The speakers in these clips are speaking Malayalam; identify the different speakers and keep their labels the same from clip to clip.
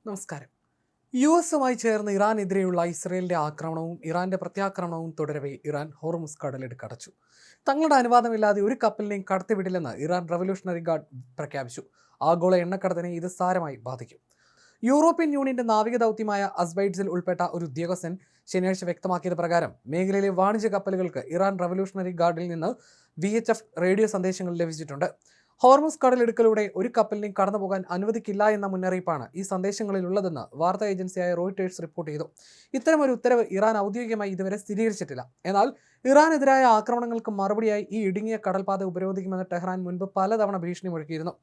Speaker 1: നമസ്കാരം. യുഎസുമായി ചേർന്ന് ഇറാനെതിരെയുള്ള ഇസ്രയേലിന്റെ ആക്രമണവും ഇറാന്റെ പ്രത്യാക്രമണവും തുടരവെ ഇറാൻ ഹോർമുസ് കടലിടുക്ക് അടച്ചു. തങ്ങളുടെ അനുവാദമില്ലാതെ ഒരു കപ്പലിനെയും കടത്തിവിടില്ലെന്ന് ഇറാൻ റവല്യൂഷണറി ഗാർഡ് പ്രഖ്യാപിച്ചു. ആഗോള എണ്ണക്കടത്തിനെ ഇത് സാരമായി ബാധിക്കും. യൂറോപ്യൻ യൂണിയന്റെ നാവിക ദൗത്യമായ അസ്ബൈഡ്സിൽ ഉൾപ്പെട്ട ഒരു ഉദ്യോഗസ്ഥൻ ശനിയാഴ്ച വ്യക്തമാക്കിയത് പ്രകാരം മേഖലയിലെ വാണിജ്യ കപ്പലുകൾക്ക് ഇറാൻ റവല്യൂഷണറി ഗാർഡിൽ നിന്ന് VHF റേഡിയോ സന്ദേശങ്ങൾ ലഭിച്ചിട്ടുണ്ട്. ഹോർമുസ് കടലിടുക്കിലൂടെ ഒരു കപ്പലിനെയും കടന്നുപോകാൻ അനുവദിക്കില്ല എന്ന മുന്നറിയിപ്പാണ് ഈ സന്ദേശങ്ങളിലുള്ളതെന്ന് വാർത്താ ഏജൻസിയായ റോയിട്ടേഴ്സ് റിപ്പോർട്ട് ചെയ്തു. ഇത്തരമൊരു ഉത്തരവ് ഇറാൻ ഔദ്യോഗികമായി ഇതുവരെ സ്ഥിരീകരിച്ചിട്ടില്ല. എന്നാൽ ഇറാനെതിരായ ആക്രമണങ്ങൾക്ക് മറുപടിയായി ഈ ഇടുങ്ങിയ കടൽപാത ഉപരോധിക്കുമെന്ന് ടെഹ്റാൻ മുൻപ് പലതവണ ഭീഷണി മുഴക്കിയിരുന്നു.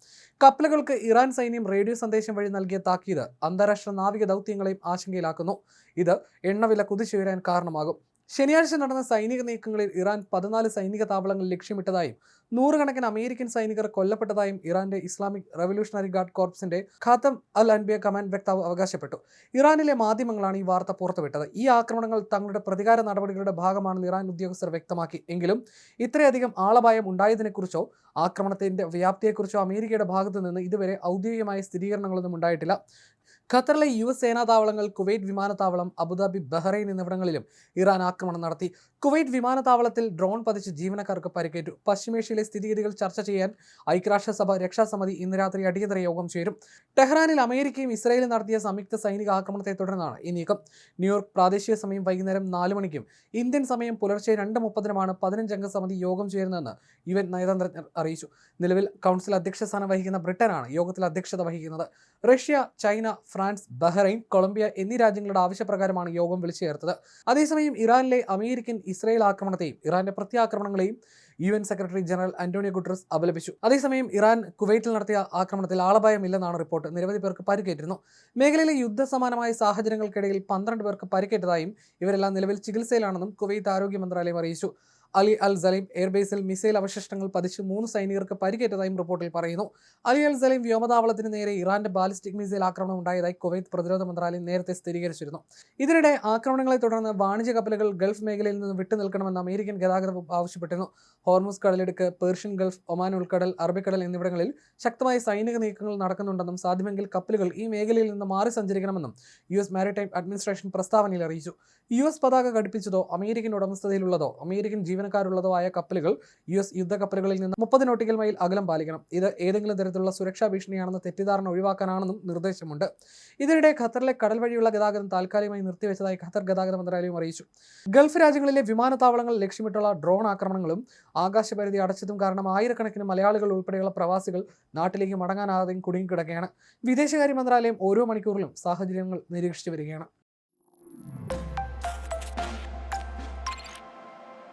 Speaker 1: കപ്പലുകൾക്ക് ഇറാൻ സൈന്യം റേഡിയോ സന്ദേശം വഴി നൽകിയ താക്കീത് അന്താരാഷ്ട്ര നാവിക ദൗത്യങ്ങളെയും ആശങ്കയിലാക്കുന്നു. ഇത് എണ്ണവില കുതിച്ചുയരാൻ കാരണമാകും. ശനിയാഴ്ച നടന്ന സൈനിക നീക്കങ്ങളിൽ ഇറാൻ 14 സൈനിക താവളങ്ങൾ ലക്ഷ്യമിട്ടതായും നൂറുകണക്കിന് അമേരിക്കൻ സൈനികർ കൊല്ലപ്പെട്ടതായും ഇറാന്റെ ഇസ്ലാമിക് റവല്യൂഷണറി ഗാർഡ് കോർപ്സിന്റെ ഖാത്തം അൽ അൻബിയ കമാൻഡ് വക്താവ് അവകാശപ്പെട്ടു. ഇറാനിലെ മാധ്യമങ്ങളാണ് ഈ വാർത്ത പുറത്തുവിട്ടത്. ഈ ആക്രമണങ്ങൾ തങ്ങളുടെ പ്രതികാര നടപടികളുടെ ഭാഗമാണെന്ന് ഇറാൻ ഉദ്യോഗസ്ഥർ വ്യക്തമാക്കി. എങ്കിലും ഇത്രയധികം ആളപായം ഉണ്ടായതിനെക്കുറിച്ചോ ആക്രമണത്തിന്റെ വ്യാപ്തിയെക്കുറിച്ചോ അമേരിക്കയുടെ ഭാഗത്തു നിന്ന് ഇതുവരെ ഔദ്യോഗികമായ സ്ഥിരീകരണങ്ങളൊന്നും ഉണ്ടായിട്ടില്ല. ഖത്തറിലെ US സേനാ താവളങ്ങൾ, കുവൈറ്റ് വിമാനത്താവളം, അബുദാബി, ബഹ്റൈൻ എന്നിവിടങ്ങളിലും ഇറാൻ ആക്രമണം നടത്തി. കുവൈറ്റ് വിമാനത്താവളത്തിൽ ഡ്രോൺ പതിച്ച് ജീവനക്കാർക്ക് പരിക്കേറ്റു. പശ്ചിമേഷ്യയിലെ സ്ഥിതിഗതികൾ ചർച്ച ചെയ്യാൻ ഐക്യരാഷ്ട്രസഭ രക്ഷാസമിതി ഇന്ന് രാത്രി അടിയന്തര യോഗം ചേരും. ടെഹ്റാനിൽ അമേരിക്കയും ഇസ്രായേലും നടത്തിയ സംയുക്ത സൈനിക ആക്രമണത്തെ തുടർന്നാണ് ഈ നീക്കം. ന്യൂയോർക്ക് പ്രാദേശിക സമയം വൈകുന്നേരം 4 മണിക്കും ഇന്ത്യൻ സമയം പുലർച്ചെ 2:30-നുമാണ് 15-അംഗ സമിതി യോഗം ചേരുന്നതെന്ന് UN നയതന്ത്രജ്ഞർ അറിയിച്ചു. നിലവിൽ കൗൺസിൽ അധ്യക്ഷ സ്ഥാനം വഹിക്കുന്ന ബ്രിട്ടനാണ് യോഗത്തിൽ അധ്യക്ഷത വഹിക്കുന്നത്. Russia, China, France, Bahrain, Colombia എന്നീ രാജ്യങ്ങളുടെ ആവശ്യപ്രകാരമാണ് യോഗം വിളിച്ചു ചേർത്തത്. അതേസമയം ഇറാനിലെ അമേരിക്കൻ ഇസ്രായേൽ ആക്രമണത്തെയും ഇറാന്റെ പ്രത്യാക്രമണങ്ങളെയും UN secretary general Antonio Guterres അപലപിച്ചു. അതേസമയം ഇറാൻ കുവൈറ്റിൽ നടത്തിയ ആക്രമണത്തിൽ ആളപായമില്ലെന്നാണ് റിപ്പോർട്ട്. നിരവധി പേർക്ക് പരിക്കേറ്റിരുന്നു. മേഖലയിലെ യുദ്ധസമാനമായ സാഹചര്യങ്ങൾക്കിടയിൽ 12 പേർക്ക് പരിക്കേറ്റതായും ഇവരെല്ലാം നിലവിൽ ചികിത്സയിലാണെന്നും കുവൈറ്റ് ആരോഗ്യ മന്ത്രാലയം അറിയിച്ചു. അലി അൽ സലീം എയർബേസിൽ മിസൈൽ അവശിഷ്ടങ്ങൾ പതിച്ച് 3 സൈനികർക്ക് പരിക്കേറ്റതായും റിപ്പോർട്ടിൽ പറയുന്നു. അലി അൽ സലീം വ്യോമതാവളത്തിന് നേരെ ഇറാന്റെ ബാലിസ്റ്റിക് മിസൈൽ ആക്രമണം ഉണ്ടായതായി കുവൈത്ത് പ്രതിരോധ മന്ത്രാലയം നേരത്തെ സ്ഥിരീകരിച്ചിരുന്നു. ഇതിനിടെ ആക്രമണങ്ങളെ തുടർന്ന് വാണിജ്യ കപ്പലുകൾ ഗൾഫ് മേഖലയിൽ നിന്ന് വിട്ടുനിൽക്കണമെന്ന് അമേരിക്കൻ ഗതാഗത വകുപ്പ് ആവശ്യപ്പെട്ടിരുന്നു. ഹോർമുസ് കടലിടുക്ക്, പേർഷ്യൻ ഗൾഫ്, ഒമാൻ ഉൾക്കടൽ, അറബിക്കടൽ എന്നിവിടങ്ങളിൽ ശക്തമായ സൈനിക നീക്കങ്ങൾ നടക്കുന്നുണ്ടെന്നും സാധ്യമെങ്കിൽ കപ്പലുകൾ ഈ മേഖലയിൽ നിന്ന് മാറി സഞ്ചരിക്കണമെന്നും US മാരിടൈം അഡ്മിനിസ്ട്രേഷൻ പ്രസ്താവനയിൽ അറിയിച്ചു. US പതാക ഘടിപ്പിച്ചതോ അമേരിക്കൻ ഉടമസ്ഥതയിലുള്ളതോ അമേരിക്കൻ ജീവനക്കാരുള്ളതോ ആയ കപ്പലുകൾ US യുദ്ധക്കപ്പലുകളിൽ നിന്ന് 30 നോട്ടിക്കൽ മൈൽ അകലം പാലിക്കണം. ഇത് ഏതെങ്കിലും തരത്തിലുള്ള സുരക്ഷാ ഭീഷണിയാണെന്ന് തെറ്റിദ്ധാരണ ഒഴിവാക്കാനാണെന്നും നിർദ്ദേശമുണ്ട്. ഇതിനിടെ ഖത്തറിലെ കടൽ വഴിയുള്ള ഗതാഗതം താൽക്കാലികമായി നിർത്തിവെച്ചതായി ഖത്തർ ഗതാഗത മന്ത്രാലയം അറിയിച്ചു. ഗൾഫ് രാജ്യങ്ങളിലെ വിമാനത്താവളങ്ങൾ ലക്ഷ്യമിട്ടുള്ള ഡ്രോൺ ആക്രമണങ്ങളും ആകാശപരിധി അടച്ചതും കാരണം ആയിരക്കണക്കിന് മലയാളികൾ ഉൾപ്പെടെയുള്ള പ്രവാസികൾ നാട്ടിലേക്ക് മടങ്ങാനാകാതെയും കുടുങ്ങിക്കിടക്കുകയാണ്. വിദേശകാര്യ മന്ത്രാലയം ഓരോ മണിക്കൂറിലും സാഹചര്യങ്ങൾ നിരീക്ഷിച്ചു വരികയാണ്.